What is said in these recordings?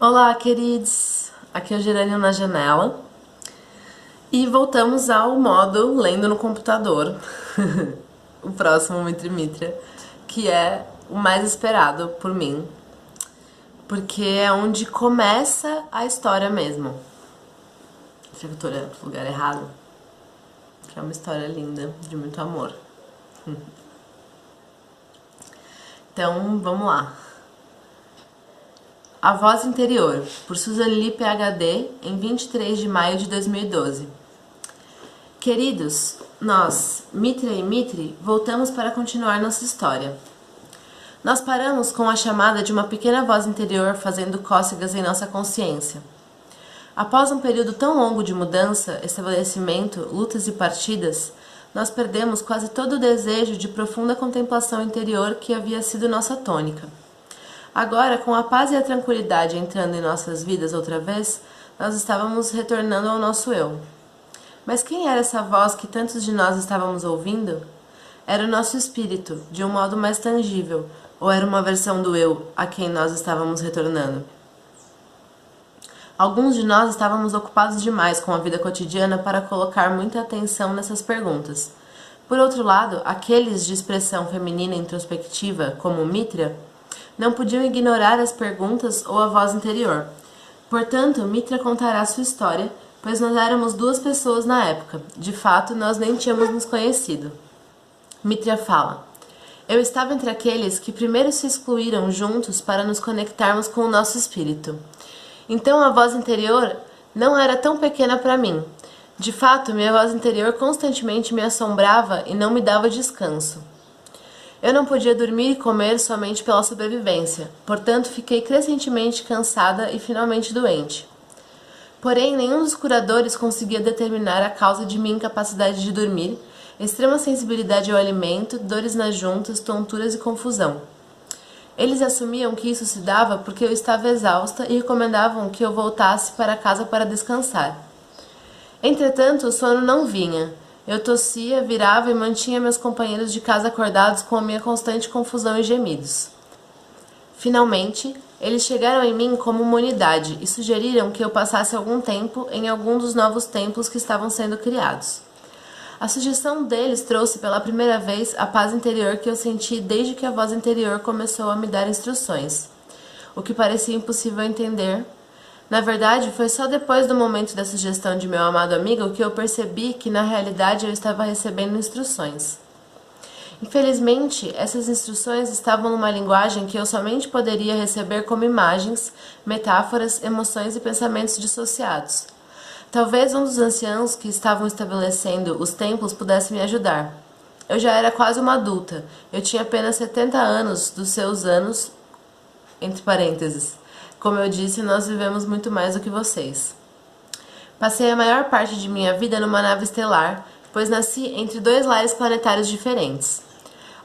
Olá, queridos! Aqui é o Gerânio na janela e voltamos ao modo lendo no computador, o próximo Mitra Mitra, que é o mais esperado por mim, porque é onde começa a história mesmo. Será que eu tô olhando pro lugar errado? Que é uma história linda, de muito amor. Então, vamos lá. A Voz Interior, por Susan Lee, PhD, em 23 de maio de 2012. Queridos, nós, Mitra e Mitri, voltamos para continuar nossa história. Nós paramos com a chamada de uma pequena voz interior fazendo cócegas em nossa consciência. Após um período tão longo de mudança, estabelecimento, lutas e partidas, nós perdemos quase todo o desejo de profunda contemplação interior que havia sido nossa tônica. Agora, com a paz e a tranquilidade entrando em nossas vidas outra vez, nós estávamos retornando ao nosso eu. Mas quem era essa voz que tantos de nós estávamos ouvindo? Era o nosso espírito, de um modo mais tangível, ou era uma versão do eu a quem nós estávamos retornando? Alguns de nós estávamos ocupados demais com a vida cotidiana para colocar muita atenção nessas perguntas. Por outro lado, aqueles de expressão feminina introspectiva, como Mitra, não podiam ignorar as perguntas ou a voz interior. Portanto, Mitra contará sua história, pois nós éramos duas pessoas na época. De fato, nós nem tínhamos nos conhecido. Mitra fala: eu estava entre aqueles que primeiro se excluíram juntos para nos conectarmos com o nosso espírito. Então a voz interior não era tão pequena para mim. De fato, minha voz interior constantemente me assombrava e não me dava descanso. Eu não podia dormir e comer somente pela sobrevivência, portanto fiquei crescentemente cansada e finalmente doente. Porém, nenhum dos curadores conseguia determinar a causa de minha incapacidade de dormir, extrema sensibilidade ao alimento, dores nas juntas, tonturas e confusão. Eles assumiam que isso se dava porque eu estava exausta e recomendavam que eu voltasse para casa para descansar. Entretanto, o sono não vinha. Eu tossia, virava e mantinha meus companheiros de casa acordados com a minha constante confusão e gemidos. Finalmente, eles chegaram em mim como uma unidade e sugeriram que eu passasse algum tempo em algum dos novos templos que estavam sendo criados. A sugestão deles trouxe pela primeira vez a paz interior que eu senti desde que a voz interior começou a me dar instruções, o que parecia impossível entender. Na verdade, foi só depois do momento da sugestão de meu amado amigo que eu percebi que na realidade eu estava recebendo instruções. Infelizmente, essas instruções estavam numa linguagem que eu somente poderia receber como imagens, metáforas, emoções e pensamentos dissociados. Talvez um dos anciãos que estavam estabelecendo os templos pudesse me ajudar. Eu já era quase uma adulta. Eu tinha apenas 70 anos dos seus anos, entre parênteses. Como eu disse, nós vivemos muito mais do que vocês. Passei a maior parte de minha vida numa nave estelar, pois nasci entre dois lares planetários diferentes.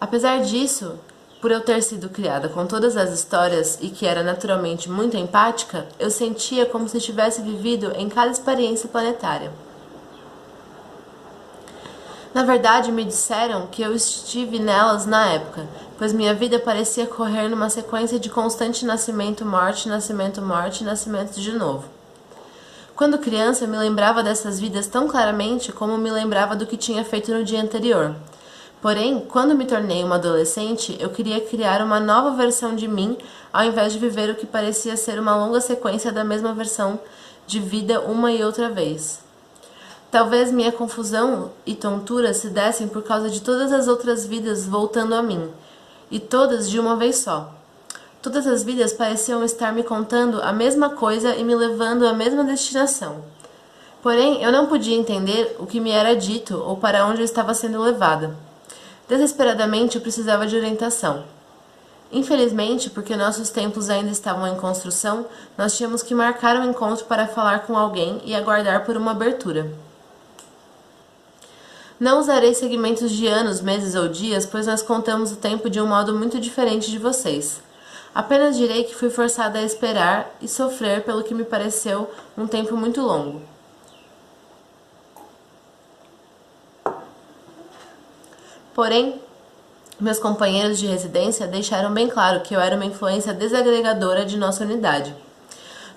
Apesar disso, por eu ter sido criada com todas as histórias e que era naturalmente muito empática, eu sentia como se tivesse vivido em cada experiência planetária. Na verdade, me disseram que eu estive nelas na época, pois minha vida parecia correr numa sequência de constante nascimento-morte, nascimento-morte e nascimento de novo. Quando criança, me lembrava dessas vidas tão claramente como me lembrava do que tinha feito no dia anterior. Porém, quando me tornei uma adolescente, eu queria criar uma nova versão de mim, ao invés de viver o que parecia ser uma longa sequência da mesma versão de vida uma e outra vez. Talvez minha confusão e tontura se dessem por causa de todas as outras vidas voltando a mim, e todas de uma vez só. Todas as vidas pareciam estar me contando a mesma coisa e me levando à mesma destinação. Porém, eu não podia entender o que me era dito ou para onde eu estava sendo levada. Desesperadamente, eu precisava de orientação. Infelizmente, porque nossos templos ainda estavam em construção, nós tínhamos que marcar um encontro para falar com alguém e aguardar por uma abertura. Não usarei segmentos de anos, meses ou dias, pois nós contamos o tempo de um modo muito diferente de vocês. Apenas direi que fui forçada a esperar e sofrer pelo que me pareceu um tempo muito longo. Porém, meus companheiros de residência deixaram bem claro que eu era uma influência desagregadora de nossa unidade.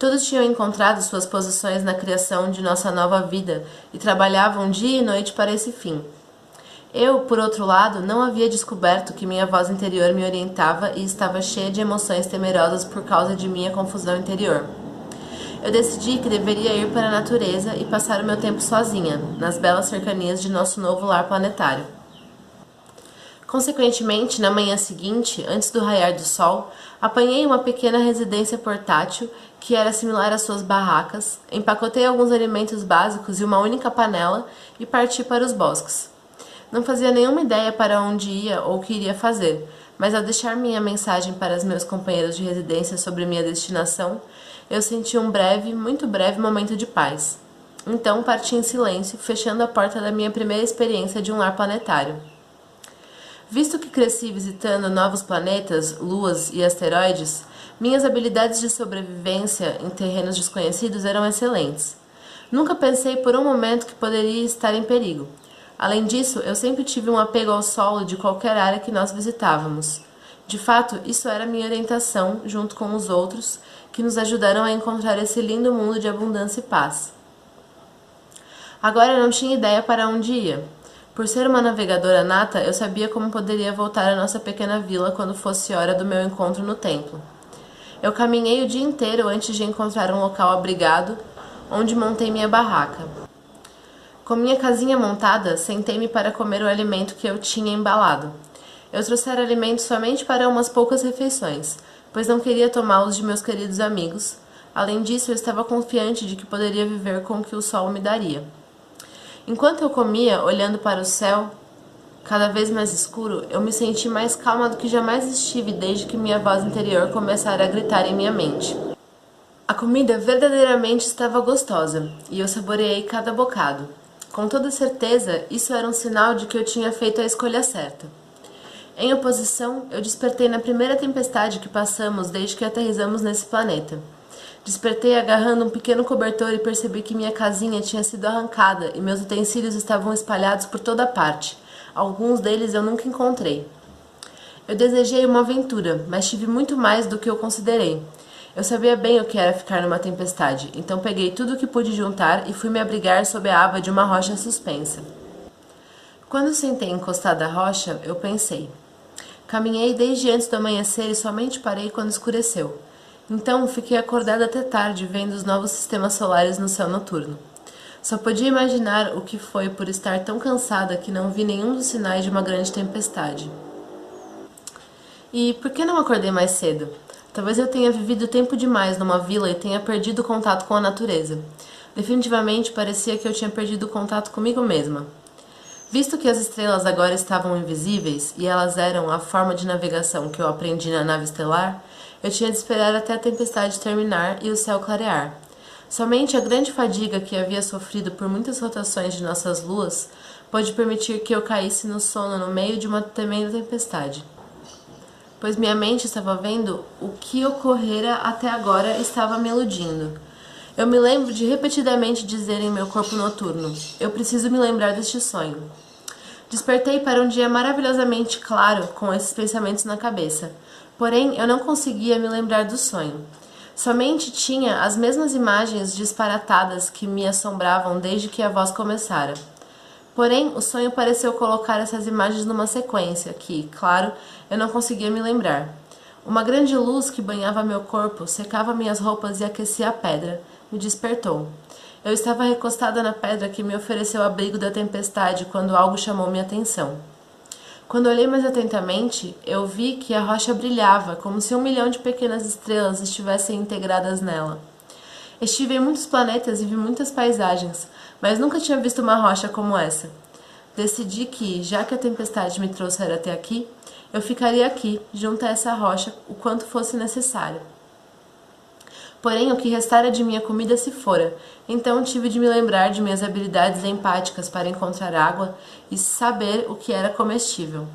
Todos tinham encontrado suas posições na criação de nossa nova vida e trabalhavam dia e noite para esse fim. Eu, por outro lado, não havia descoberto que minha voz interior me orientava e estava cheia de emoções temerosas por causa de minha confusão interior. Eu decidi que deveria ir para a natureza e passar o meu tempo sozinha, nas belas cercanias de nosso novo lar planetário. Consequentemente, na manhã seguinte, antes do raiar do sol, apanhei uma pequena residência portátil que era similar às suas barracas, empacotei alguns alimentos básicos e uma única panela e parti para os bosques. Não fazia nenhuma ideia para onde ia ou o que iria fazer, mas ao deixar minha mensagem para os meus companheiros de residência sobre minha destinação, eu senti um breve, muito breve momento de paz. Então parti em silêncio, fechando a porta da minha primeira experiência de um lar planetário. Visto que cresci visitando novos planetas, luas e asteroides, minhas habilidades de sobrevivência em terrenos desconhecidos eram excelentes. Nunca pensei por um momento que poderia estar em perigo. Além disso, eu sempre tive um apego ao solo de qualquer área que nós visitávamos. De fato, isso era minha orientação, junto com os outros, que nos ajudaram a encontrar esse lindo mundo de abundância e paz. Agora eu não tinha ideia para onde ia. Por ser uma navegadora nata, eu sabia como poderia voltar à nossa pequena vila quando fosse hora do meu encontro no templo. Eu caminhei o dia inteiro antes de encontrar um local abrigado, onde montei minha barraca. Com minha casinha montada, sentei-me para comer o alimento que eu tinha embalado. Eu trouxera alimentos somente para umas poucas refeições, pois não queria tomá-los de meus queridos amigos. Além disso, eu estava confiante de que poderia viver com o que o sol me daria. Enquanto eu comia, olhando para o céu, cada vez mais escuro, eu me senti mais calma do que jamais estive desde que minha voz interior começara a gritar em minha mente. A comida verdadeiramente estava gostosa, e eu saboreei cada bocado. Com toda certeza, isso era um sinal de que eu tinha feito a escolha certa. Em oposição, eu despertei na primeira tempestade que passamos desde que aterrissamos nesse planeta. Despertei agarrando um pequeno cobertor e percebi que minha casinha tinha sido arrancada e meus utensílios estavam espalhados por toda parte. Alguns deles eu nunca encontrei. Eu desejei uma aventura, mas tive muito mais do que eu considerei. Eu sabia bem o que era ficar numa tempestade, então peguei tudo o que pude juntar e fui me abrigar sob a aba de uma rocha suspensa. Quando sentei encostada à rocha, eu pensei. Caminhei desde antes do amanhecer e somente parei quando escureceu. Então fiquei acordada até tarde vendo os novos sistemas solares no céu noturno. Só podia imaginar o que foi por estar tão cansada que não vi nenhum dos sinais de uma grande tempestade. E por que não acordei mais cedo? Talvez eu tenha vivido tempo demais numa vila e tenha perdido o contato com a natureza. Definitivamente parecia que eu tinha perdido o contato comigo mesma. Visto que as estrelas agora estavam invisíveis e elas eram a forma de navegação que eu aprendi na nave estelar, eu tinha de esperar até a tempestade terminar e o céu clarear. Somente a grande fadiga que havia sofrido por muitas rotações de nossas luas pôde permitir que eu caísse no sono no meio de uma tremenda tempestade. Pois minha mente estava vendo o que ocorrera até agora estava me iludindo. Eu me lembro de repetidamente dizer em meu corpo noturno, eu preciso me lembrar deste sonho. Despertei para um dia maravilhosamente claro com esses pensamentos na cabeça. Porém, eu não conseguia me lembrar do sonho. Somente tinha as mesmas imagens disparatadas que me assombravam desde que a voz começara. Porém, o sonho pareceu colocar essas imagens numa sequência que, claro, eu não conseguia me lembrar. Uma grande luz que banhava meu corpo, secava minhas roupas e aquecia a pedra. Me despertou. Eu estava recostada na pedra que me ofereceu o abrigo da tempestade quando algo chamou minha atenção. Quando olhei mais atentamente, eu vi que a rocha brilhava, como se 1 milhão de pequenas estrelas estivessem integradas nela. Estive em muitos planetas e vi muitas paisagens, mas nunca tinha visto uma rocha como essa. Decidi que, já que a tempestade me trouxera até aqui, eu ficaria aqui, junto a essa rocha, o quanto fosse necessário. Porém, o que restara de minha comida se fora, então tive de me lembrar de minhas habilidades empáticas para encontrar água e saber o que era comestível.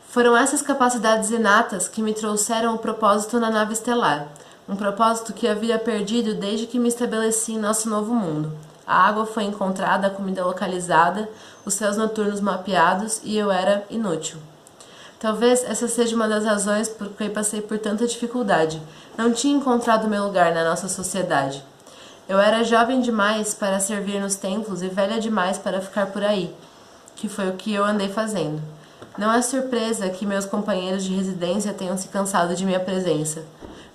Foram essas capacidades inatas que me trouxeram o propósito na nave estelar, um propósito que havia perdido desde que me estabeleci em nosso novo mundo. A água foi encontrada, a comida localizada, os céus noturnos mapeados e eu era inútil. Talvez essa seja uma das razões por que passei por tanta dificuldade. Não tinha encontrado meu lugar na nossa sociedade. Eu era jovem demais para servir nos templos e velha demais para ficar por aí, que foi o que eu andei fazendo. Não é surpresa que meus companheiros de residência tenham se cansado de minha presença.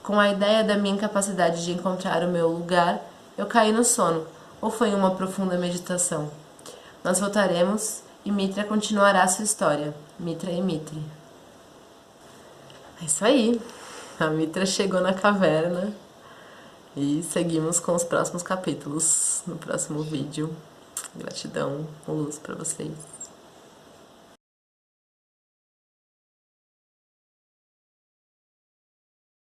Com a ideia da minha incapacidade de encontrar o meu lugar, eu caí no sono, ou foi uma profunda meditação. Nós voltaremos e Mitra continuará sua história. Mitra e Mitri. É isso aí. A Mitra chegou na caverna e seguimos com os próximos capítulos no próximo vídeo. Gratidão, luz pra vocês.